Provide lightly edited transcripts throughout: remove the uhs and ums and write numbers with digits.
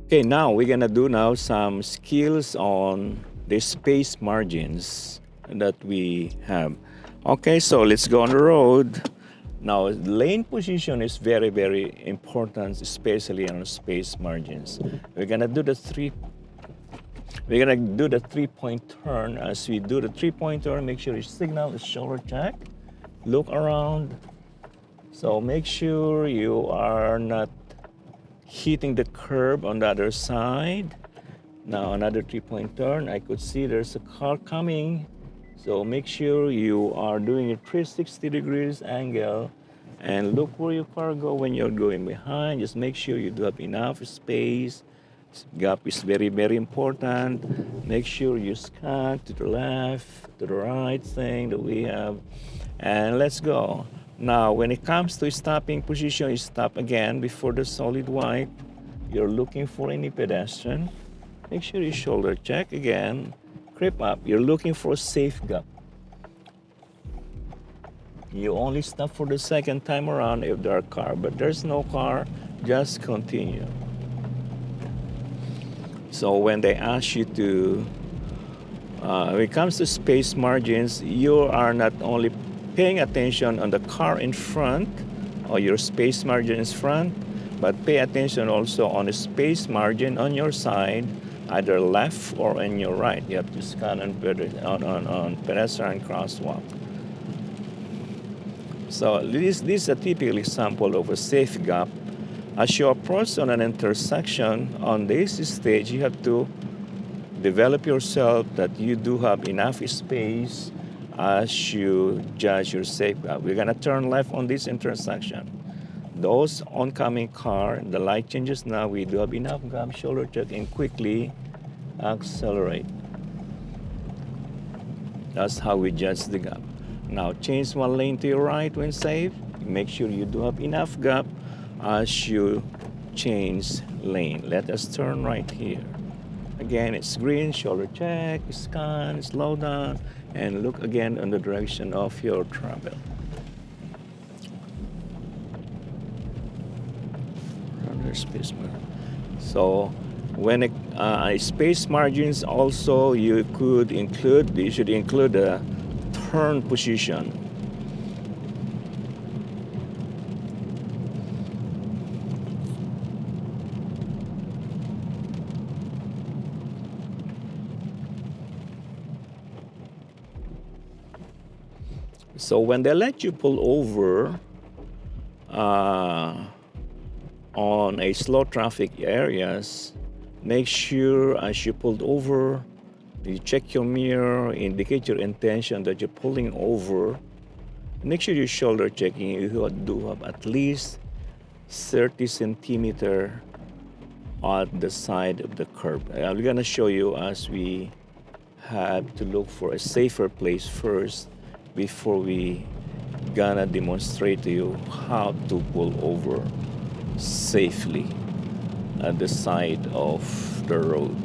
Okay, now we're gonna do now some skills on the space margins that we have. Okay, so let's go on the road. Now, lane position is very, very important, especially on space margins. We're gonna do the three. We're gonna do the 3-point turn. As we do the 3-point turn, make sure your signal is shoulder check. Look around. So make sure you are not hitting the curb on the other side. Now another 3-point turn. I could see there's a car coming. So make sure you are doing a 360 degrees angle and look where your car go when you're going behind. Just make sure you do have enough space. Gap is very, very important. Make sure you scan to the left, to the right thing that we have. And let's go. Now, when it comes to stopping position, you stop again before the solid white. You're looking for any pedestrian. Make sure you shoulder check again. Creep up. You're looking for a safe gap. You only stop for the second time around if there are car, but there's no car, just continue. So when they ask you to, when it comes to space margins, you are not only paying attention on the car in front or your space margin in front, but pay attention also on the space margin on your side, either left or on your right. You have to scan on pedestrian crosswalk. So this is a typical example of a safe gap. As you approach on an intersection on this stage, you have to develop yourself that you do have enough space as you judge your safe gap. We're gonna turn left on this intersection. Those oncoming car, the light changes now, we do have enough gap, shoulder check, and quickly accelerate. That's how we judge the gap. Now change one lane to your right when safe. Make sure you do have enough gap as you change lane. Let us turn right here. Again, it's green, shoulder check, scan, slow down, and look again in the direction of your travel. So when space margins also you should include the turn position. So when they let you pull over on a slow traffic areas, make sure as you pulled over, you check your mirror, indicate your intention that you're pulling over. Make sure you're shoulder checking. You do have at least 30 centimeter on the side of the curb. I'm gonna show you as we have to look for a safer place first before we gonna demonstrate to you how to pull over safely at the side of the road.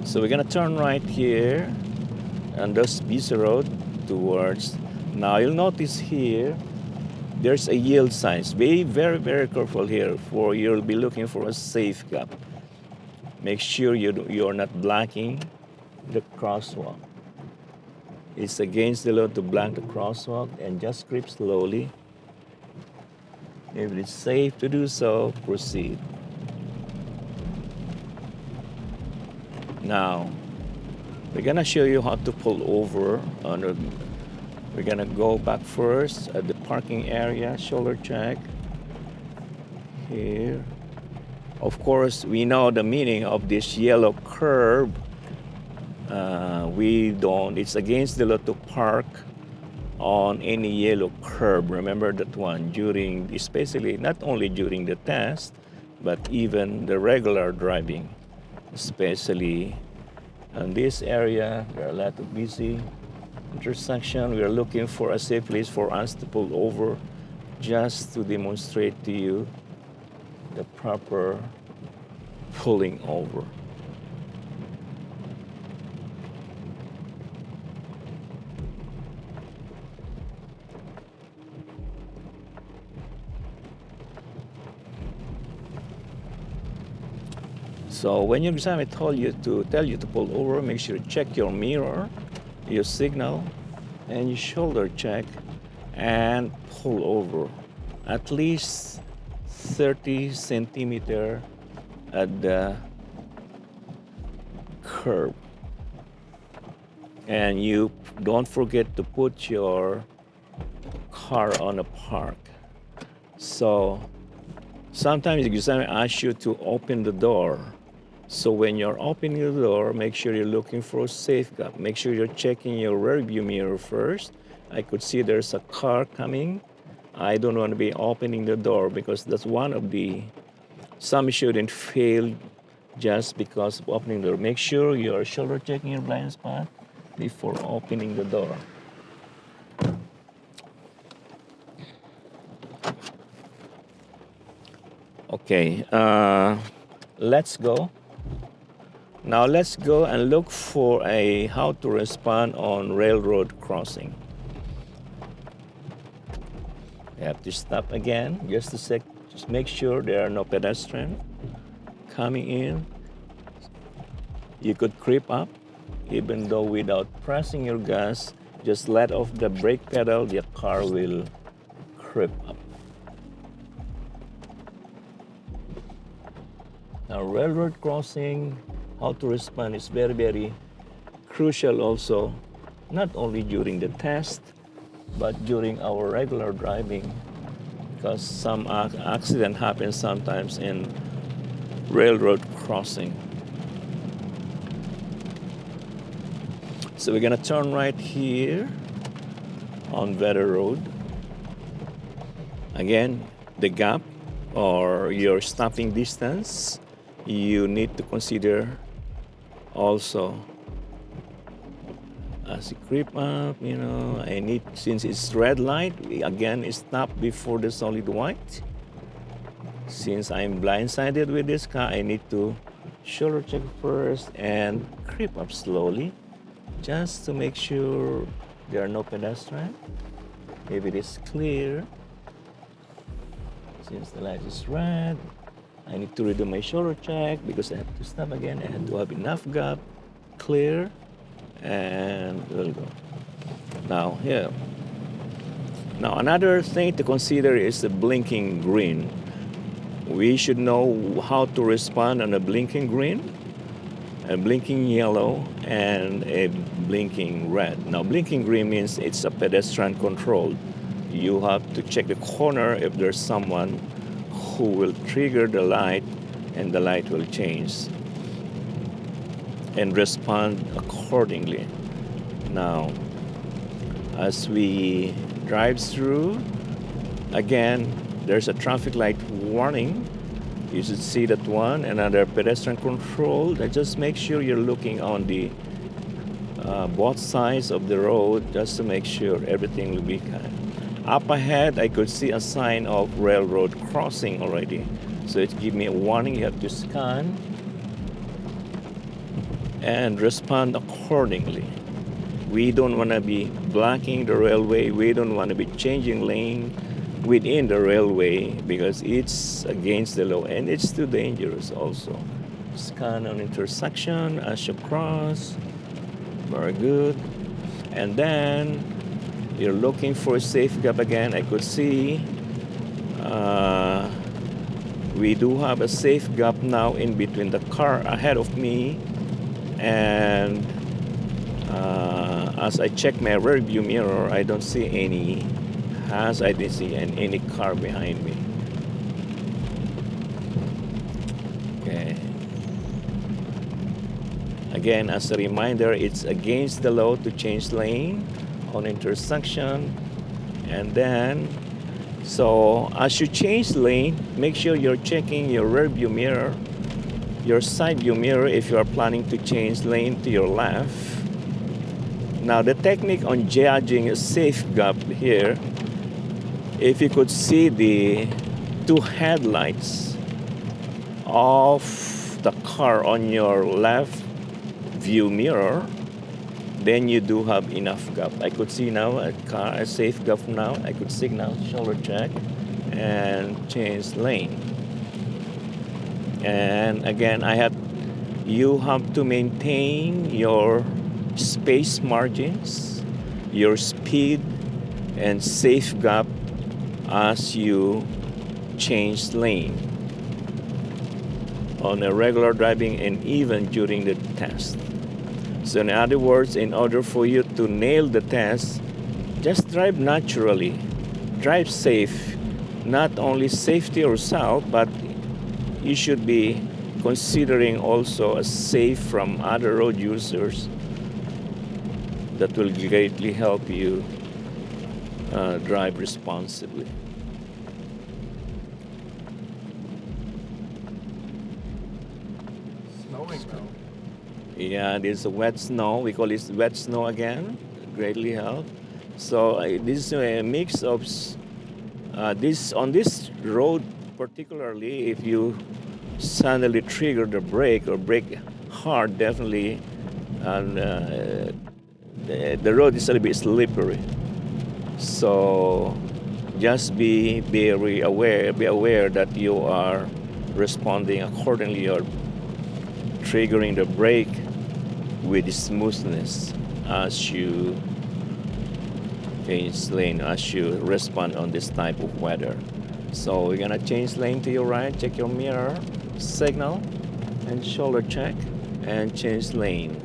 So we're gonna turn right here on this busy road towards. Now you'll notice here there's a yield sign. Be very, very careful here, for you'll be looking for a safe gap. Make sure you're not blocking the crosswalk. It's against the law to block the crosswalk, and just creep slowly. If it's safe to do so, proceed. Now, we're gonna show you how to pull over. We're gonna go back first at the parking area, shoulder check. Here. Of course, we know the meaning of this yellow curb. It's against the law to park on any yellow curb. Remember that one, especially not only during the test, but even the regular driving, especially in this area. There are a lot of busy intersection. We are looking for a safe place for us to pull over, just to demonstrate to you the proper pulling over. So when you examine, I tell you to pull over, make sure you check your mirror, your signal, and your shoulder check, and pull over. At least 30 centimeter at the curb. And you don't forget to put your car on a park. So sometimes the examiner asks you to open the door. So when you're opening the door, make sure you're looking for a safe gap. Make sure you're checking your rear view mirror first. I could see there's a car coming. I don't want to be opening the door because that's one of the, some shouldn't fail just because of opening the door. Make sure you're shoulder checking your blind spot before opening the door. Okay, let's go. Now let's go and look for a how to respond on railroad crossing. You have to stop again, just a sec. Just make sure there are no pedestrians coming in. You could creep up, even though without pressing your gas, just let off the brake pedal, the car will creep up. Now, railroad crossing, how to respond is very, very crucial also, not only during the test, but during our regular driving, because some accident happens sometimes in railroad crossing. So we're gonna turn right here on Vedder Road. Again, the gap or your stopping distance, you need to consider also. As you creep up, you know, I need, since it's red light, again, stop before the solid white. Since I'm blindsided with this car, I need to shoulder check first and creep up slowly, just to make sure there are no pedestrians. If it is clear, since the light is red, I need to redo my shoulder check because I have to stop again. I have to have enough gap, clear, and we'll go. Now here. Now another thing to consider is the blinking green. We should know how to respond on a blinking green, a blinking yellow, and a blinking red. Now blinking green means it's a pedestrian controlled. You have to check the corner if there's someone who will trigger the light and the light will change and respond accordingly. Now, as we drive through, again, there's a traffic light warning. You should see that one, another pedestrian control. Just make sure you're looking on the both sides of the road just to make sure everything will be kind. Up ahead, I could see a sign of railroad crossing already. So it gives me a warning. You have to scan and respond accordingly. We don't want to be blocking the railway. We don't want to be changing lane within the railway because it's against the law and it's too dangerous also. Scan on intersection as you cross. Very good. And then you're looking for a safe gap again. I could see we do have a safe gap now in between the car ahead of me and as I check my rear view mirror, I don't see any hazard. I didn't see any car behind me. Okay. Again, as a reminder, it's against the law to change lane on intersection. And then, so as you change lane, make sure you're checking your rear view mirror, your side view mirror if you are planning to change lane to your left. Now the technique on judging a safe gap here, if you could see the two headlights of the car on your left view mirror, then you do have enough gap. I could see now a safe gap now. I could signal, shoulder check, and change lane. And again, I have you have to maintain your space margins, your speed, and safe gap as you change lane on a regular driving and even during the test. So in other words, in order for you to nail the test, just drive naturally, drive safe, not only safety yourself, but you should be considering also a safe from other road users that will greatly help you drive responsibly. Snowing now. Yeah, there's a wet snow. We call it wet snow again. Greatly help. So this is a mix of this on this road, particularly if you suddenly trigger the brake or brake hard, definitely, and the road is a little bit slippery. So just be very aware. Be aware that you are responding accordingly. You're triggering the brake with smoothness as you change lane, as you respond on this type of weather. So we're gonna change lane to your right, check your mirror, signal, and shoulder check, and change lane.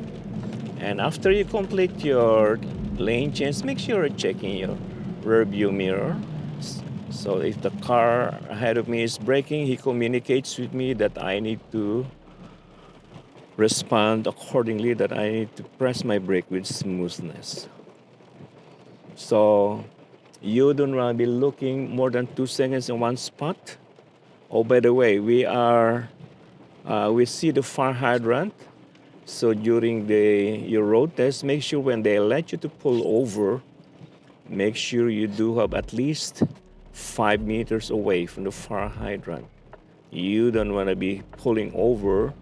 And after you complete your lane change, make sure you're checking your rear view mirror. So if the car ahead of me is braking, he communicates with me that I need to respond accordingly, that I need to press my brake with smoothness. So you don't want to be looking more than 2 seconds in one spot. Oh, by the way, we see the fire hydrant. So during your road test, make sure when they let you to pull over, make sure you do have at least 5 meters away from the fire hydrant. You don't want to be pulling over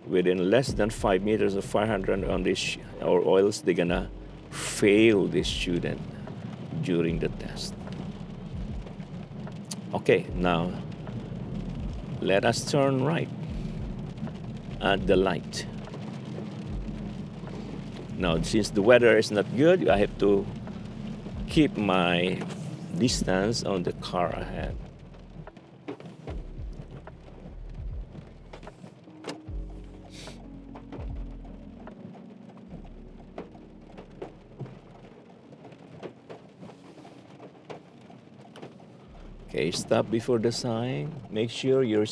within less than 5 meters of fire hydrant on this, or else they're gonna fail this student during the test. Okay, now let us turn right at the light. Now, since the weather is not good, I have to keep my distance on the car ahead. Okay, stop before the sign. Make sure your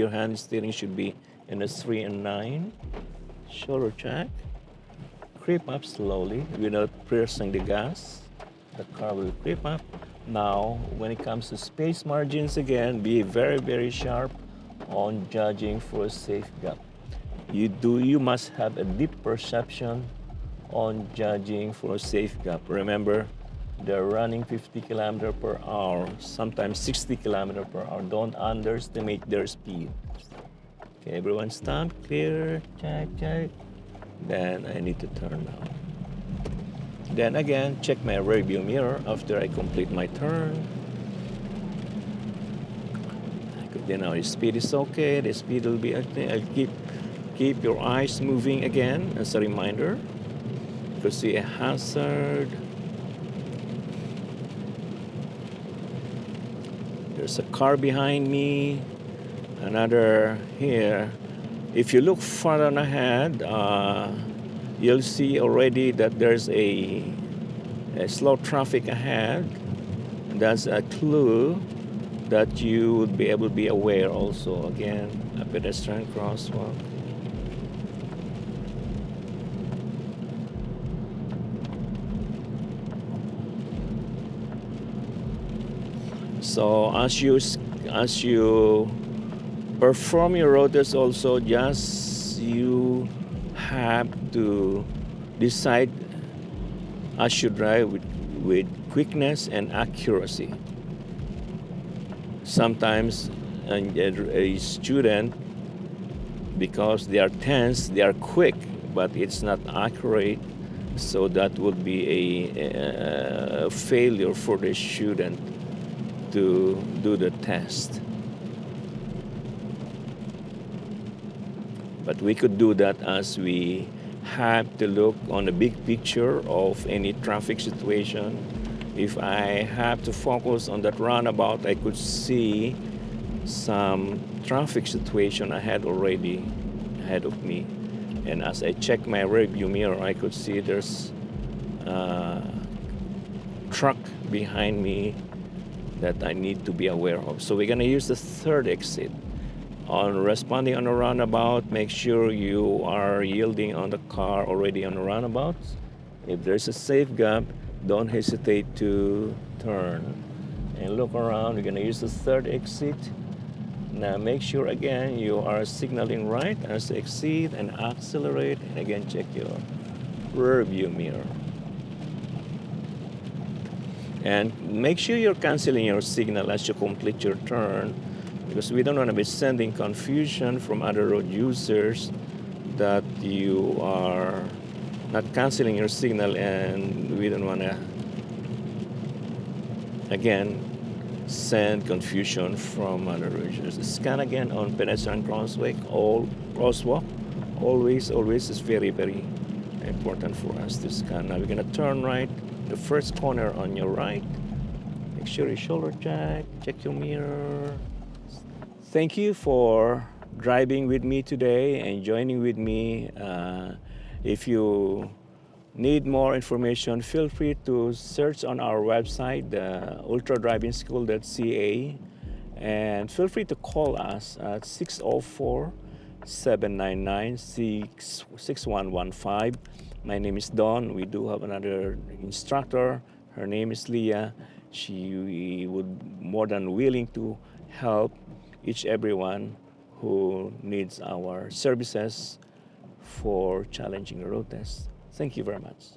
hand steering should be in a 3 and 9. Shoulder check. Creep up slowly without pressing the gas. The car will creep up. Now, when it comes to space margins again, be very, very sharp on judging for a safe gap. You must have a deep perception on judging for a safe gap. Remember, they're running 50 km per hour, sometimes 60 km per hour. Don't underestimate their speed. Okay, everyone stop, clear, check, check. Then I need to turn now. Then again, check my rear view mirror after I complete my turn. Then our speed is okay. The speed will be okay. I'll keep your eyes moving again as a reminder. You could see a hazard. There's a car behind me, another here. If you look further ahead, you'll see already that there's a slow traffic ahead. That's a clue that you would be able to be aware also. Again, a pedestrian crosswalk. So as you perform your road test also, just you have to decide as you drive with quickness and accuracy. Sometimes a student, because they are tense, they are quick, but it's not accurate, so that would be a failure for the student to do the test. But we could do that as we have to look on the big picture of any traffic situation. If I have to focus on that roundabout, I could see some traffic situation ahead already, ahead of me. And as I check my rear view mirror, I could see there's a truck behind me that I need to be aware of. So we're gonna use the third exit. On responding on a roundabout, make sure you are yielding on the car already on the roundabout. If there's a safe gap, don't hesitate to turn and look around. We're gonna use the third exit. Now make sure again you are signaling right as you exit and accelerate, and again check your rear view mirror. And make sure you're canceling your signal as you complete your turn, because we don't want to be sending confusion from other road users that you are not canceling your signal, and we don't want to again send confusion from other road users. Scan again on pedestrian crosswalk. Always is very, very important for us to scan. Now we're gonna turn right, the first corner on your right. Make sure you shoulder check your mirror. Thank you for driving with me today and joining with me. If you need more information, feel free to search on our website, the ultradrivingschool.ca, and feel free to call us at 604-799-6115. My name is Don. We do have another instructor. Her name is Leah. She would more than willing to help everyone who needs our services for challenging the road test. Thank you very much.